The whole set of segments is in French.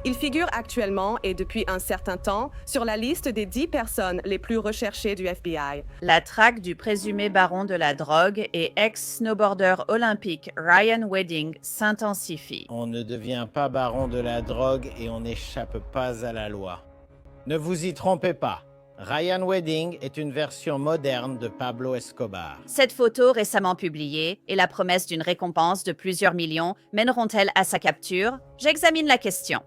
Il figure actuellement et depuis un certain temps sur la liste des 10 personnes les plus recherchées du FBI. La traque du présumé baron de la drogue et ex-snowboarder olympique Ryan Wedding s'intensifie. On ne devient pas baron de la drogue et on n'échappe pas à la loi. Ne vous y trompez pas. Ryan Wedding est une version moderne de Pablo Escobar. Cette photo récemment publiée et la promesse d'une récompense de plusieurs millions mèneront-elles à sa capture? J'examine la question.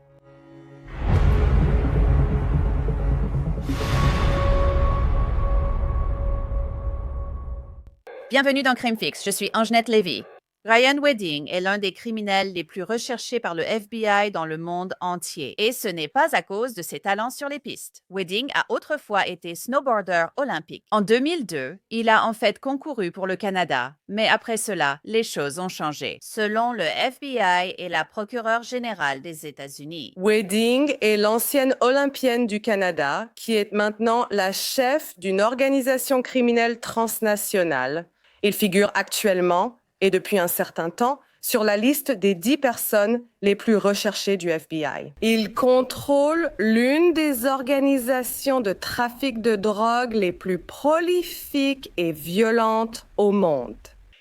Bienvenue dans Crime Fixe, je suis Angenette Lévy. Ryan Wedding est l'un des criminels les plus recherchés par le FBI dans le monde entier. Et ce n'est pas à cause de ses talents sur les pistes. Wedding a autrefois été snowboarder olympique. En 2002, il a en fait concouru pour le Canada. Mais après cela, les choses ont changé. Selon le FBI et la procureure générale des États-Unis. Wedding est l'ancienne olympienne du Canada qui est maintenant la chef d'une organisation criminelle transnationale. Il figure actuellement et depuis un certain temps sur la liste des 10 personnes les plus recherchées du FBI. Il contrôle l'une des organisations de trafic de drogue les plus prolifiques et violentes au monde.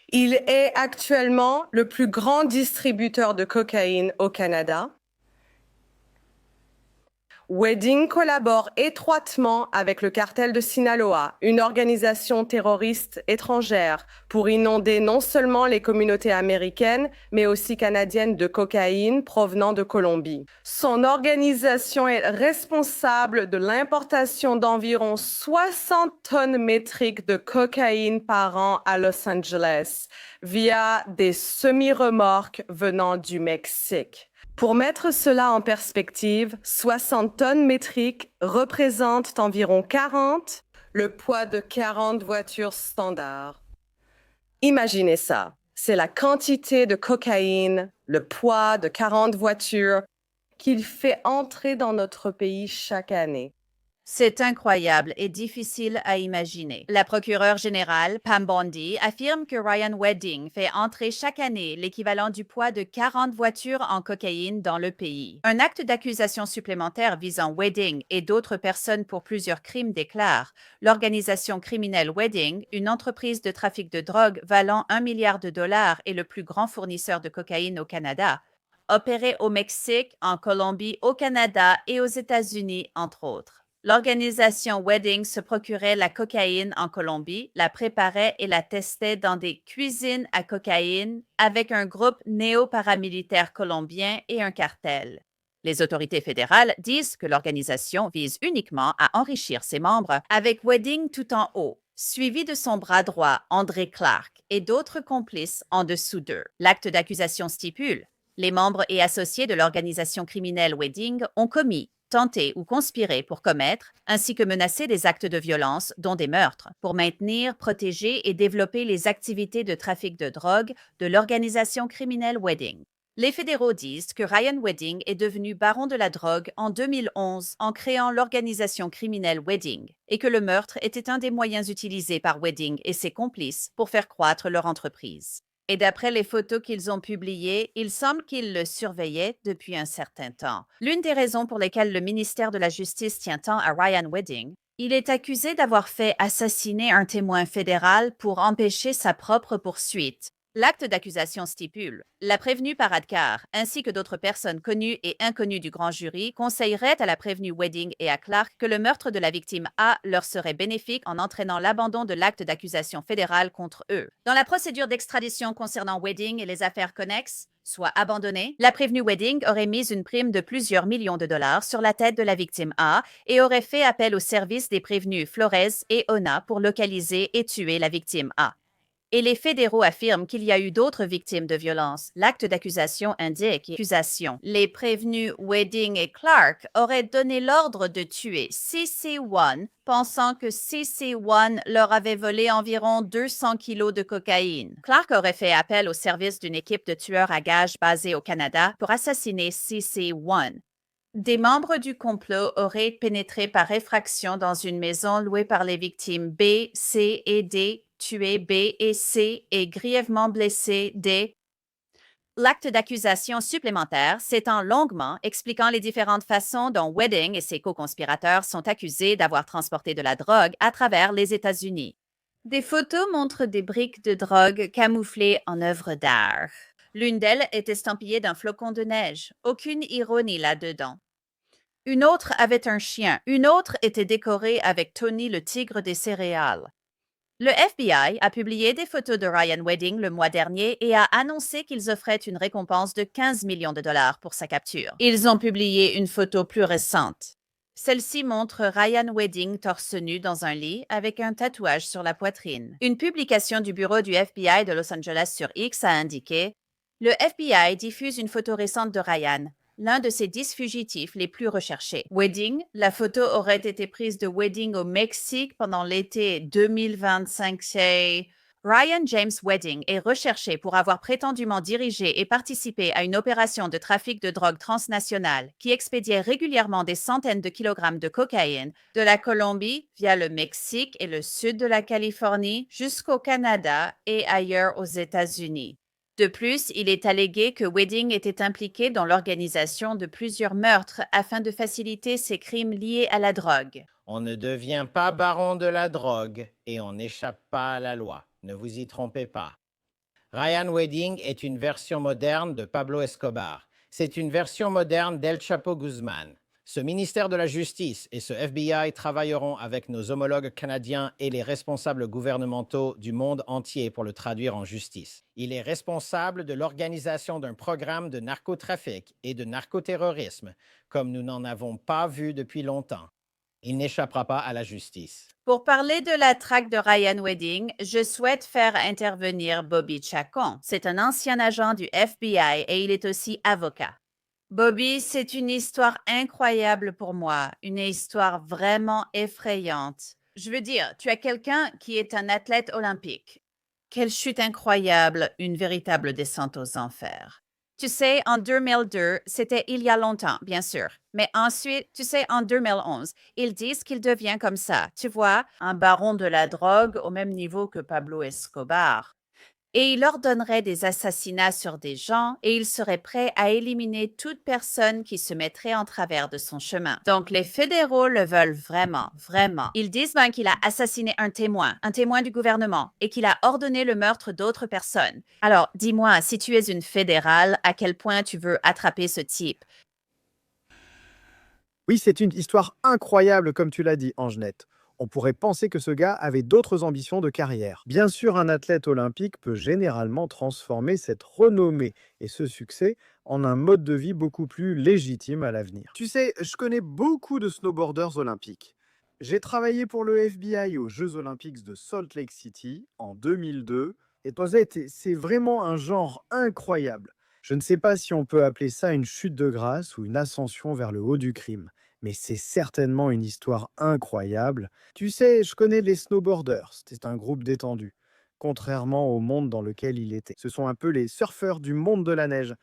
Il est actuellement le plus grand distributeur de cocaïne au Canada. Wedding collabore étroitement avec le cartel de Sinaloa, une organisation terroriste étrangère, pour inonder non seulement les communautés américaines, mais aussi canadiennes de cocaïne provenant de Colombie. Son organisation est responsable de l'importation d'environ 60 tonnes métriques de cocaïne par an à Los Angeles, via des semi-remorques venant du Mexique. Pour mettre cela en perspective, 60 tonnes métriques représentent environ 40, le poids de 40 voitures standards. Imaginez ça, c'est la quantité de cocaïne, le poids de 40 voitures qu'il fait entrer dans notre pays chaque année. C'est incroyable et difficile à imaginer. La procureure générale, Pam Bondi, affirme que Ryan Wedding fait entrer chaque année l'équivalent du poids de 40 voitures en cocaïne dans le pays. Un acte d'accusation supplémentaire visant Wedding et d'autres personnes pour plusieurs crimes déclare l'organisation criminelle Wedding, une entreprise de trafic de drogue valant 1 milliard de dollars et le plus grand fournisseur de cocaïne au Canada, opérait au Mexique, en Colombie, au Canada et aux États-Unis, entre autres. L'organisation Wedding se procurait la cocaïne en Colombie, la préparait et la testait dans des cuisines à cocaïne avec un groupe néo-paramilitaire colombien et un cartel. Les autorités fédérales disent que l'organisation vise uniquement à enrichir ses membres, avec Wedding tout en haut, suivi de son bras droit, André Clark, et d'autres complices en dessous d'eux. L'acte d'accusation stipule: les membres et associés de l'organisation criminelle Wedding ont commis, tenté ou conspiré pour commettre, ainsi que menacer des actes de violence, dont des meurtres, pour maintenir, protéger et développer les activités de trafic de drogue de l'organisation criminelle Wedding. Les fédéraux disent que Ryan Wedding est devenu baron de la drogue en 2011 en créant l'organisation criminelle Wedding et que le meurtre était un des moyens utilisés par Wedding et ses complices pour faire croître leur entreprise. Et d'après les photos qu'ils ont publiées, il semble qu'ils le surveillaient depuis un certain temps. L'une des raisons pour lesquelles le ministère de la Justice tient tant à Ryan Wedding, il est accusé d'avoir fait assassiner un témoin fédéral pour empêcher sa propre poursuite. L'acte d'accusation stipule: la prévenue par Adkar, ainsi que d'autres personnes connues et inconnues du grand jury, conseilleraient à la prévenue Wedding et à Clark que le meurtre de la victime A leur serait bénéfique en entraînant l'abandon de l'acte d'accusation fédéral contre eux. Dans la procédure d'extradition concernant Wedding et les affaires connexes, soit abandonnée, la prévenue Wedding aurait mis une prime de plusieurs millions de dollars sur la tête de la victime A et aurait fait appel au service des prévenus Flores et Ona pour localiser et tuer la victime A. Et les fédéraux affirment qu'il y a eu d'autres victimes de violence. L'acte d'accusation indique accusation. Les prévenus Wedding et Clark auraient donné l'ordre de tuer CC1, pensant que CC1 leur avait volé environ 200 kilos de cocaïne. Clark aurait fait appel au service d'une équipe de tueurs à gages basée au Canada pour assassiner CC1. Des membres du complot auraient pénétré par effraction dans une maison louée par les victimes B, C et D, tué B et C et grièvement blessé D. L'acte d'accusation supplémentaire s'étend longuement, expliquant les différentes façons dont Wedding et ses co-conspirateurs sont accusés d'avoir transporté de la drogue à travers les États-Unis. Des photos montrent des briques de drogue camouflées en œuvres d'art. L'une d'elles est estampillée d'un flocon de neige. Aucune ironie là-dedans. Une autre avait un chien. Une autre était décorée avec Tony le tigre des céréales. Le FBI a publié des photos de Ryan Wedding le mois dernier et a annoncé qu'ils offraient une récompense de 15 millions de dollars pour sa capture. Ils ont publié une photo plus récente. Celle-ci montre Ryan Wedding torse nu dans un lit avec un tatouage sur la poitrine. Une publication du bureau du FBI de Los Angeles sur X a indiqué « Le FBI diffuse une photo récente de Ryan, l'un de ses 10 fugitifs les plus recherchés. Wedding, la photo aurait été prise de Wedding au Mexique pendant l'été 2025. Ryan James Wedding est recherché pour avoir prétendument dirigé et participé à une opération de trafic de drogue transnationale qui expédiait régulièrement des centaines de kilogrammes de cocaïne de la Colombie via le Mexique et le sud de la Californie jusqu'au Canada et ailleurs aux États-Unis. De plus, il est allégué que Wedding était impliqué dans l'organisation de plusieurs meurtres afin de faciliter ses crimes liés à la drogue. On ne devient pas baron de la drogue et on n'échappe pas à la loi. Ne vous y trompez pas. Ryan Wedding est une version moderne de Pablo Escobar. C'est une version moderne d'El Chapo Guzman. Ce ministère de la Justice et ce FBI travailleront avec nos homologues canadiens et les responsables gouvernementaux du monde entier pour le traduire en justice. Il est responsable de l'organisation d'un programme de narcotrafic et de narcoterrorisme, comme nous n'en avons pas vu depuis longtemps. Il n'échappera pas à la justice. Pour parler de la traque de Ryan Wedding, je souhaite faire intervenir Bobby Chacon. C'est un ancien agent du FBI et il est aussi avocat. Bobby, c'est une histoire incroyable pour moi, une histoire vraiment effrayante. Je veux dire, tu as quelqu'un qui est un athlète olympique. Quelle chute incroyable, une véritable descente aux enfers. Tu sais, en 2002, c'était il y a longtemps, bien sûr. Mais ensuite, tu sais, en 2011, ils disent qu'il devient comme ça, tu vois, un baron de la drogue au même niveau que Pablo Escobar. Et il ordonnerait des assassinats sur des gens et il serait prêt à éliminer toute personne qui se mettrait en travers de son chemin. Donc, les fédéraux le veulent vraiment, vraiment. Ils disent même qu'il a assassiné un témoin du gouvernement, et qu'il a ordonné le meurtre d'autres personnes. Alors, dis-moi, si tu es une fédérale, à quel point tu veux attraper ce type? Oui, c'est une histoire incroyable, comme tu l'as dit, Angenette. On pourrait penser que ce gars avait d'autres ambitions de carrière. Bien sûr, un athlète olympique peut généralement transformer cette renommée et ce succès en un mode de vie beaucoup plus légitime à l'avenir. Tu sais, je connais beaucoup de snowboarders olympiques. J'ai travaillé pour le FBI aux Jeux olympiques de Salt Lake City en 2002 et c'est vraiment un genre incroyable. Je ne sais pas si on peut appeler ça une chute de grâce ou une ascension vers le haut du crime, mais c'est certainement une histoire incroyable. Tu sais, je connais les snowboarders, c'est un groupe détendu, contrairement au monde dans lequel il était. Ce sont un peu les surfeurs du monde de la neige.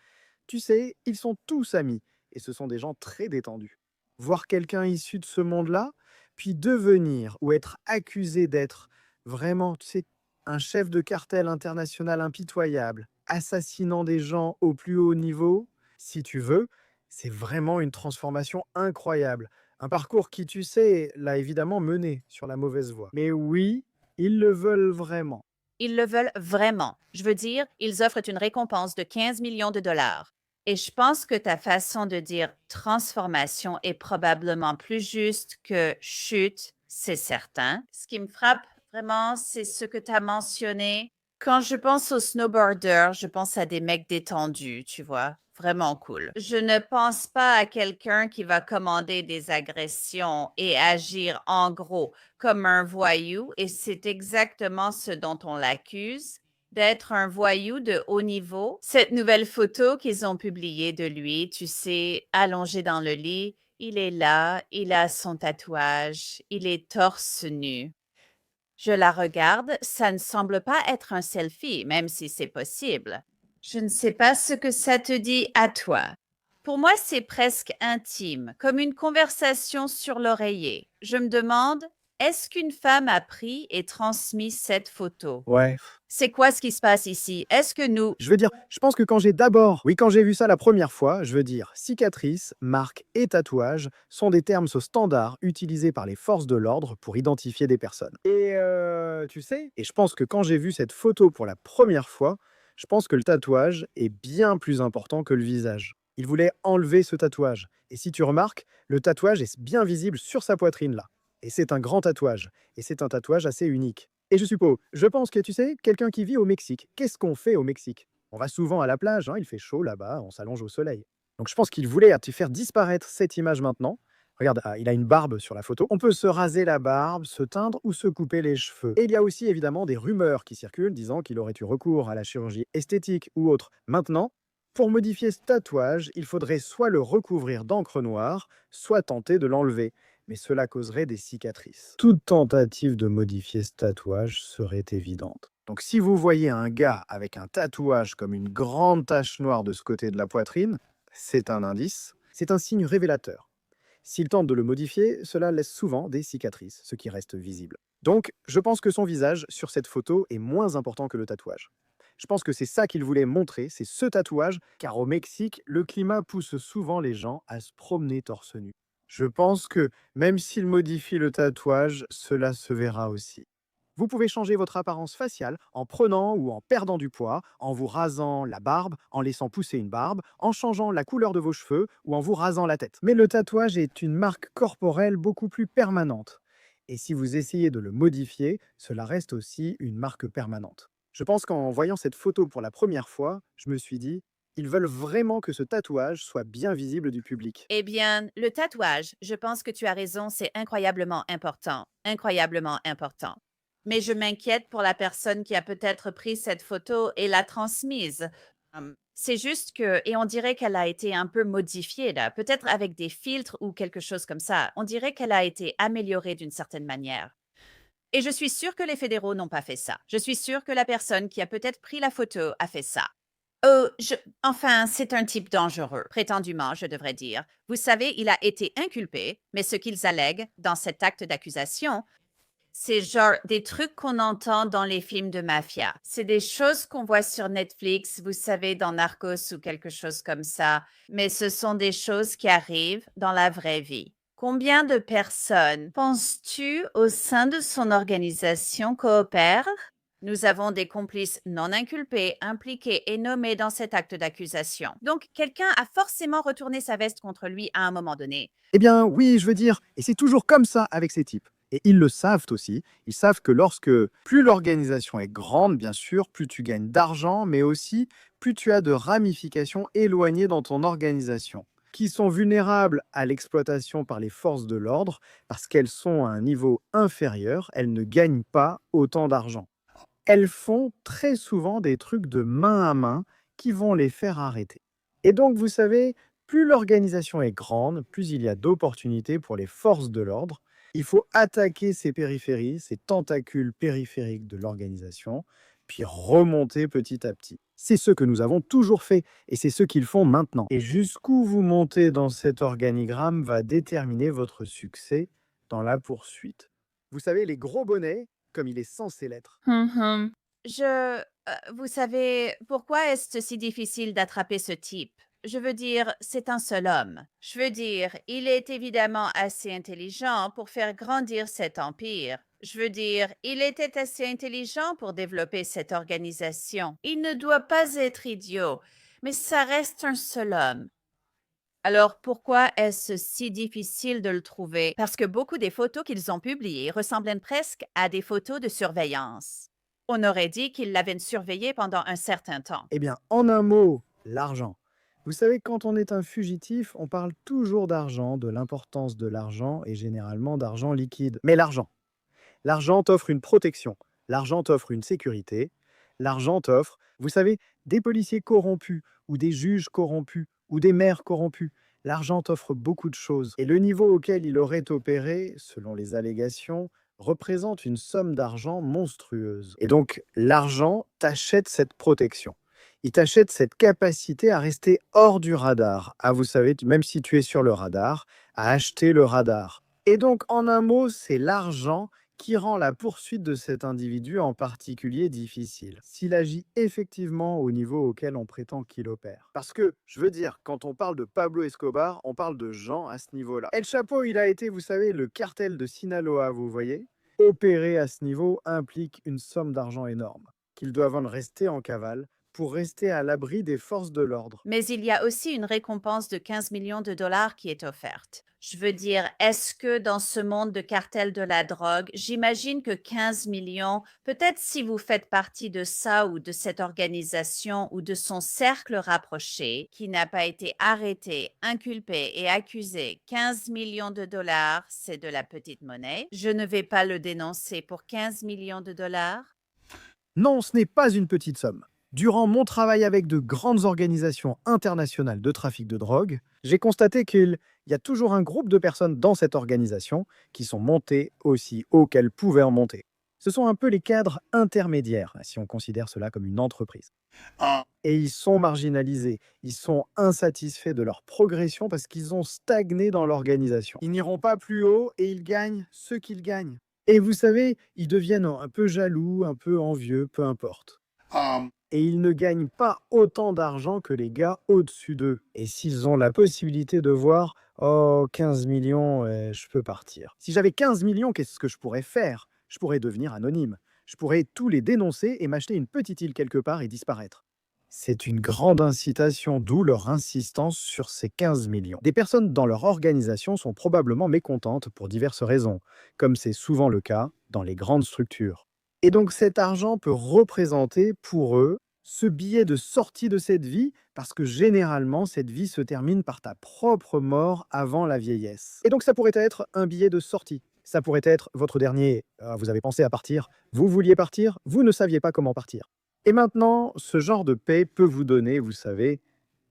Tu sais, ils sont tous amis, et ce sont des gens très détendus. Voir quelqu'un issu de ce monde-là, puis devenir ou être accusé d'être vraiment, tu sais, un chef de cartel international impitoyable, assassinant des gens au plus haut niveau, si tu veux, c'est vraiment une transformation incroyable. Un parcours qui, tu sais, l'a évidemment mené sur la mauvaise voie. Mais oui, ils le veulent vraiment. Ils le veulent vraiment. Je veux dire, ils offrent une récompense de 15 millions de dollars. Et je pense que ta façon de dire transformation est probablement plus juste que chute, c'est certain. Ce qui me frappe vraiment, c'est ce que tu as mentionné. Quand je pense aux snowboarders, je pense à des mecs détendus, tu vois. Vraiment cool. Je ne pense pas à quelqu'un qui va commander des agressions et agir en gros comme un voyou, et c'est exactement ce dont on l'accuse, d'être un voyou de haut niveau. Cette nouvelle photo qu'ils ont publiée de lui, tu sais, allongé dans le lit, il est là, il a son tatouage, il est torse nu. Je la regarde, ça ne semble pas être un selfie, même si c'est possible. Je ne sais pas ce que ça te dit à toi. Pour moi, c'est presque intime, comme une conversation sur l'oreiller. Je me demande, est-ce qu'une femme a pris et transmis cette photo? Ouais. C'est quoi ce qui se passe ici? Est-ce que nous... Je veux dire, je pense que quand j'ai vu ça la première fois, je veux dire, cicatrice, marque et tatouage sont des termes standards utilisés par les forces de l'ordre pour identifier des personnes. Et tu sais, et je pense que quand j'ai vu cette photo pour la première fois, je pense que le tatouage est bien plus important que le visage. Il voulait enlever ce tatouage. Et si tu remarques, le tatouage est bien visible sur sa poitrine là. Et c'est un grand tatouage. Et c'est un tatouage assez unique. Et je pense que tu sais, quelqu'un qui vit au Mexique, qu'est-ce qu'on fait au Mexique? On va souvent à la plage, hein, il fait chaud là-bas, on s'allonge au soleil. Donc je pense qu'il voulait te faire disparaître cette image maintenant. Regarde, il a une barbe sur la photo. On peut se raser la barbe, se teindre ou se couper les cheveux. Et il y a aussi évidemment des rumeurs qui circulent disant qu'il aurait eu recours à la chirurgie esthétique ou autre. Maintenant, pour modifier ce tatouage, il faudrait soit le recouvrir d'encre noire, soit tenter de l'enlever. Mais cela causerait des cicatrices. Toute tentative de modifier ce tatouage serait évidente. Donc si vous voyez un gars avec un tatouage comme une grande tache noire de ce côté de la poitrine, c'est un indice, c'est un signe révélateur. S'il tente de le modifier, cela laisse souvent des cicatrices, ce qui reste visible. Donc, je pense que son visage sur cette photo est moins important que le tatouage. Je pense que c'est ça qu'il voulait montrer, c'est ce tatouage, car au Mexique, le climat pousse souvent les gens à se promener torse nu. Je pense que même s'il modifie le tatouage, cela se verra aussi. Vous pouvez changer votre apparence faciale en prenant ou en perdant du poids, en vous rasant la barbe, en laissant pousser une barbe, en changeant la couleur de vos cheveux ou en vous rasant la tête. Mais le tatouage est une marque corporelle beaucoup plus permanente. Et si vous essayez de le modifier, cela reste aussi une marque permanente. Je pense qu'en voyant cette photo pour la première fois, je me suis dit, ils veulent vraiment que ce tatouage soit bien visible du public. Eh bien, le tatouage, je pense que tu as raison, c'est incroyablement important. Incroyablement important. Mais je m'inquiète pour la personne qui a peut-être pris cette photo et l'a transmise. C'est juste que, et on dirait qu'elle a été un peu modifiée là, peut-être avec des filtres ou quelque chose comme ça. On dirait qu'elle a été améliorée d'une certaine manière. Et je suis sûre que les fédéraux n'ont pas fait ça. Je suis sûre que la personne qui a peut-être pris la photo a fait ça. Enfin, c'est un type dangereux, prétendument, je devrais dire. Vous savez, il a été inculpé, mais ce qu'ils allèguent dans cet acte d'accusation, c'est genre des trucs qu'on entend dans les films de mafia. C'est des choses qu'on voit sur Netflix, vous savez, dans Narcos ou quelque chose comme ça. Mais ce sont des choses qui arrivent dans la vraie vie. Combien de personnes, penses-tu, au sein de son organisation coopèrent? Nous avons des complices non inculpés, impliqués et nommés dans cet acte d'accusation. Donc, quelqu'un a forcément retourné sa veste contre lui à un moment donné. Eh bien, oui, je veux dire, et c'est toujours comme ça avec ces types. Et ils le savent aussi. Ils savent que plus l'organisation est grande, bien sûr, plus tu gagnes d'argent, mais aussi plus tu as de ramifications éloignées dans ton organisation, qui sont vulnérables à l'exploitation par les forces de l'ordre parce qu'elles sont à un niveau inférieur, elles ne gagnent pas autant d'argent. Elles font très souvent des trucs de main à main qui vont les faire arrêter. Et donc, vous savez, plus l'organisation est grande, plus il y a d'opportunités pour les forces de l'ordre. Il faut attaquer ces périphéries, ces tentacules périphériques de l'organisation, puis remonter petit à petit. C'est ce que nous avons toujours fait, et c'est ce qu'ils font maintenant. Et jusqu'où vous montez dans cet organigramme va déterminer votre succès dans la poursuite. Vous savez, les gros bonnets, comme il est censé l'être. Vous savez, pourquoi est-ce si difficile d'attraper ce type? Je veux dire, c'est un seul homme. Je veux dire, il est évidemment assez intelligent pour faire grandir cet empire. Je veux dire, il était assez intelligent pour développer cette organisation. Il ne doit pas être idiot, mais ça reste un seul homme. Alors, pourquoi est-ce si difficile de le trouver? Parce que beaucoup des photos qu'ils ont publiées ressemblent presque à des photos de surveillance. On aurait dit qu'ils l'avaient surveillé pendant un certain temps. Eh bien, en un mot, l'argent. Vous savez, quand on est un fugitif, on parle toujours d'argent, de l'importance de l'argent et généralement d'argent liquide. Mais l'argent t'offre une protection, l'argent t'offre une sécurité, l'argent t'offre, vous savez, des policiers corrompus ou des juges corrompus ou des maires corrompus. L'argent t'offre beaucoup de choses. Et le niveau auquel il aurait opéré, selon les allégations, représente une somme d'argent monstrueuse. Et donc, l'argent t'achète cette protection. Il t'achète cette capacité à rester hors du radar. Ah, vous savez, même si tu es sur le radar, à acheter le radar. Et donc, en un mot, c'est l'argent qui rend la poursuite de cet individu en particulier difficile, s'il agit effectivement au niveau auquel on prétend qu'il opère. Parce que, je veux dire, quand on parle de Pablo Escobar, on parle de gens à ce niveau-là. El Chapo, il a été, vous savez, le cartel de Sinaloa, vous voyez. Opérer à ce niveau implique une somme d'argent énorme, qu'ils doivent rester en cavale pour rester à l'abri des forces de l'ordre. Mais il y a aussi une récompense de 15 millions de dollars qui est offerte. Je veux dire, est-ce que dans ce monde de cartel de la drogue, j'imagine que 15 millions, peut-être si vous faites partie de ça ou de cette organisation ou de son cercle rapproché, qui n'a pas été arrêté, inculpé et accusé, 15 millions de dollars, c'est de la petite monnaie. Je ne vais pas le dénoncer pour 15 millions de dollars. Non, ce n'est pas une petite somme. Durant mon travail avec de grandes organisations internationales de trafic de drogue, j'ai constaté qu'il y a toujours un groupe de personnes dans cette organisation qui sont montées aussi haut qu'elles pouvaient en monter. Ce sont un peu les cadres intermédiaires, si on considère cela comme une entreprise. Et ils sont marginalisés, ils sont insatisfaits de leur progression parce qu'ils ont stagné dans l'organisation. Ils n'iront pas plus haut et ils gagnent ce qu'ils gagnent. Et vous savez, ils deviennent un peu jaloux, un peu envieux, peu importe. Et ils ne gagnent pas autant d'argent que les gars au-dessus d'eux. Et s'ils ont la possibilité de voir, oh, 15 millions, je peux partir. Si j'avais 15 millions, qu'est-ce que je pourrais faire? Je pourrais devenir anonyme. Je pourrais tous les dénoncer et m'acheter une petite île quelque part et disparaître. C'est une grande incitation, d'où leur insistance sur ces 15 millions. Des personnes dans leur organisation sont probablement mécontentes pour diverses raisons, comme c'est souvent le cas dans les grandes structures. Et donc cet argent peut représenter pour eux ce billet de sortie de cette vie, parce que généralement cette vie se termine par ta propre mort avant la vieillesse. Et donc ça pourrait être un billet de sortie. Ça pourrait être votre dernier, vous avez pensé à partir, vous vouliez partir, vous ne saviez pas comment partir. Et maintenant, ce genre de paie peut vous donner, vous savez,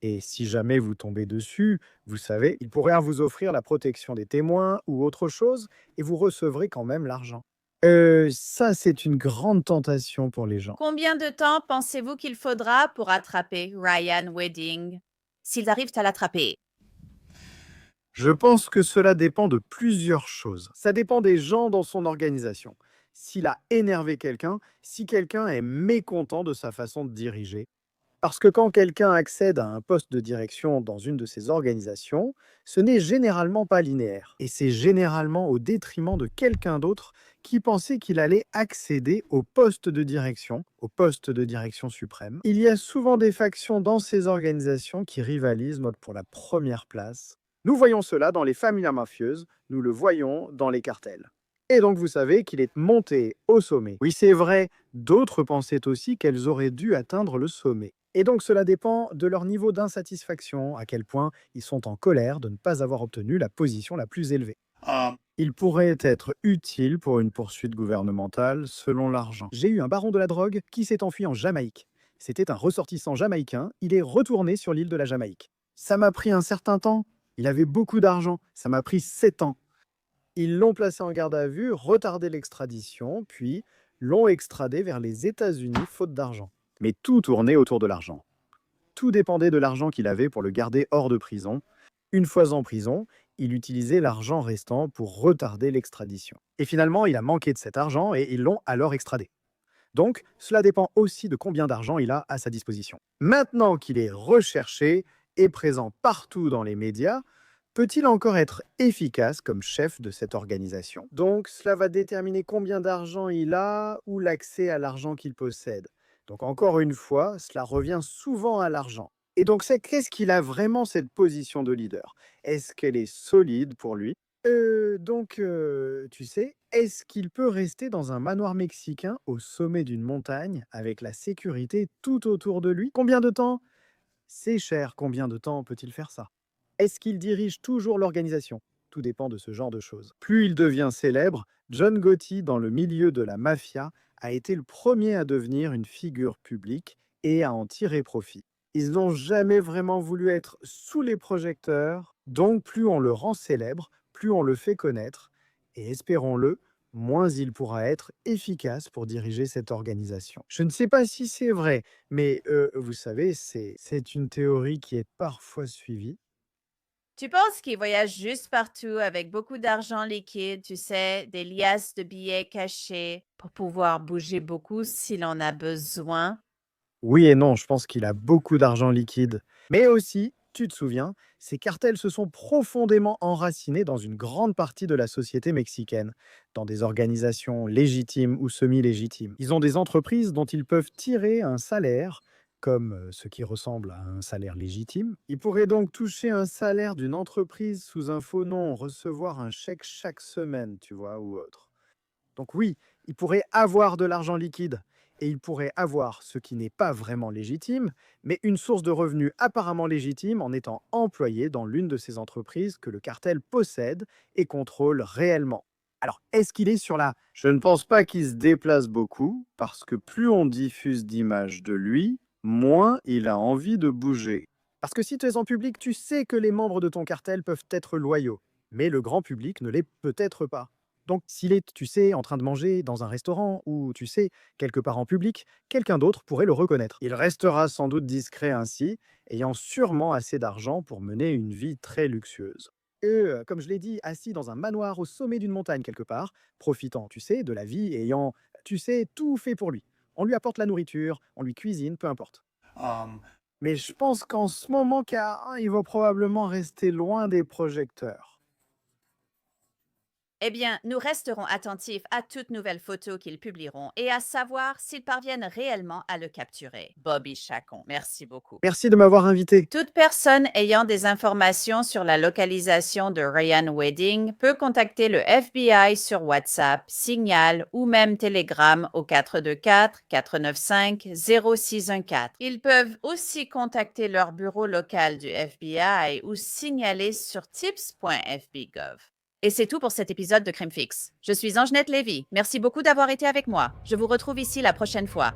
et si jamais vous tombez dessus, vous savez, il pourrait vous offrir la protection des témoins ou autre chose, et vous recevrez quand même l'argent. Ça, c'est une grande tentation pour les gens. Combien de temps pensez-vous qu'il faudra pour attraper Ryan Wedding? S'ils arrivent à l'attraper. Je pense que cela dépend de plusieurs choses. Ça dépend des gens dans son organisation. S'il a énervé quelqu'un, si quelqu'un est mécontent de sa façon de diriger. Parce que quand quelqu'un accède à un poste de direction dans une de ces organisations, ce n'est généralement pas linéaire. Et c'est généralement au détriment de quelqu'un d'autre qui pensait qu'il allait accéder au poste de direction suprême. Il y a souvent des factions dans ces organisations qui rivalisent pour la première place. Nous voyons cela dans les familles mafieuses, nous le voyons dans les cartels. Et donc vous savez qu'il est monté au sommet. Oui, c'est vrai, d'autres pensaient aussi qu'elles auraient dû atteindre le sommet. Et donc cela dépend de leur niveau d'insatisfaction, à quel point ils sont en colère de ne pas avoir obtenu la position la plus élevée. Il pourrait être utile pour une poursuite gouvernementale selon l'argent. J'ai eu un baron de la drogue qui s'est enfui en Jamaïque. C'était un ressortissant jamaïcain, il est retourné sur l'île de la Jamaïque. Ça m'a pris un certain temps, il avait beaucoup d'argent, ça m'a pris 7 ans. Ils l'ont placé en garde à vue, retardé l'extradition, puis l'ont extradé vers les États-Unis faute d'argent. Mais tout tournait autour de l'argent. Tout dépendait de l'argent qu'il avait pour le garder hors de prison. Une fois en prison, il utilisait l'argent restant pour retarder l'extradition. Et finalement, il a manqué de cet argent et ils l'ont alors extradé. Donc, cela dépend aussi de combien d'argent il a à sa disposition. Maintenant qu'il est recherché et présent partout dans les médias, peut-il encore être efficace comme chef de cette organisation? Donc, cela va déterminer combien d'argent il a ou l'accès à l'argent qu'il possède. Donc, encore une fois, cela revient souvent à l'argent. Et donc, qu'est-ce qu'il a vraiment cette position de leader? Est-ce qu'elle est solide pour lui? Tu sais, est-ce qu'il peut rester dans un manoir mexicain au sommet d'une montagne avec la sécurité tout autour de lui? Combien de temps? C'est cher, combien de temps peut-il faire ça? Est-ce qu'il dirige toujours l'organisation? Tout dépend de ce genre de choses. Plus il devient célèbre, John Gotti, dans le milieu de la mafia, a été le premier à devenir une figure publique et à en tirer profit. Ils n'ont jamais vraiment voulu être sous les projecteurs, donc plus on le rend célèbre, plus on le fait connaître, et espérons-le, moins il pourra être efficace pour diriger cette organisation. Je ne sais pas si c'est vrai, mais vous savez, c'est une théorie qui est parfois suivie. Tu penses qu'il voyage juste partout avec beaucoup d'argent liquide, tu sais, des liasses de billets cachés pour pouvoir bouger beaucoup s'il en a besoin? Oui et non, je pense qu'il a beaucoup d'argent liquide. Mais aussi, tu te souviens, ces cartels se sont profondément enracinés dans une grande partie de la société mexicaine, dans des organisations légitimes ou semi-légitimes. Ils ont des entreprises dont ils peuvent tirer un salaire, comme ce qui ressemble à un salaire légitime. Ils pourraient donc toucher un salaire d'une entreprise sous un faux nom, recevoir un chèque chaque semaine, tu vois, ou autre. Donc oui, il pourrait avoir de l'argent liquide et il pourrait avoir ce qui n'est pas vraiment légitime, mais une source de revenus apparemment légitime en étant employé dans l'une de ces entreprises que le cartel possède et contrôle réellement. Alors, est-ce qu'il est sur la... Je ne pense pas qu'il se déplace beaucoup, parce que plus on diffuse d'images de lui, moins il a envie de bouger. Parce que si tu es en public, tu sais que les membres de ton cartel peuvent être loyaux, mais le grand public ne l'est peut-être pas. Donc, s'il est, tu sais, en train de manger dans un restaurant ou, tu sais, quelque part en public, quelqu'un d'autre pourrait le reconnaître. Il restera sans doute discret ainsi, ayant sûrement assez d'argent pour mener une vie très luxueuse. Et comme je l'ai dit, assis dans un manoir au sommet d'une montagne quelque part, profitant, tu sais, de la vie, ayant, tu sais, tout fait pour lui. On lui apporte la nourriture, on lui cuisine, peu importe. Mais je pense qu'en ce moment, il va probablement rester loin des projecteurs. Eh bien, nous resterons attentifs à toute nouvelle photo qu'ils publieront et à savoir s'ils parviennent réellement à le capturer. Bobby Chacon, merci beaucoup. Merci de m'avoir invité. Toute personne ayant des informations sur la localisation de Ryan Wedding peut contacter le FBI sur WhatsApp, Signal ou même Telegram au 424-495-0614. Ils peuvent aussi contacter leur bureau local du FBI ou signaler sur tips.fbgov. Et c'est tout pour cet épisode de Crime Fix. Je suis Angenette Lévy. Merci beaucoup d'avoir été avec moi. Je vous retrouve ici la prochaine fois.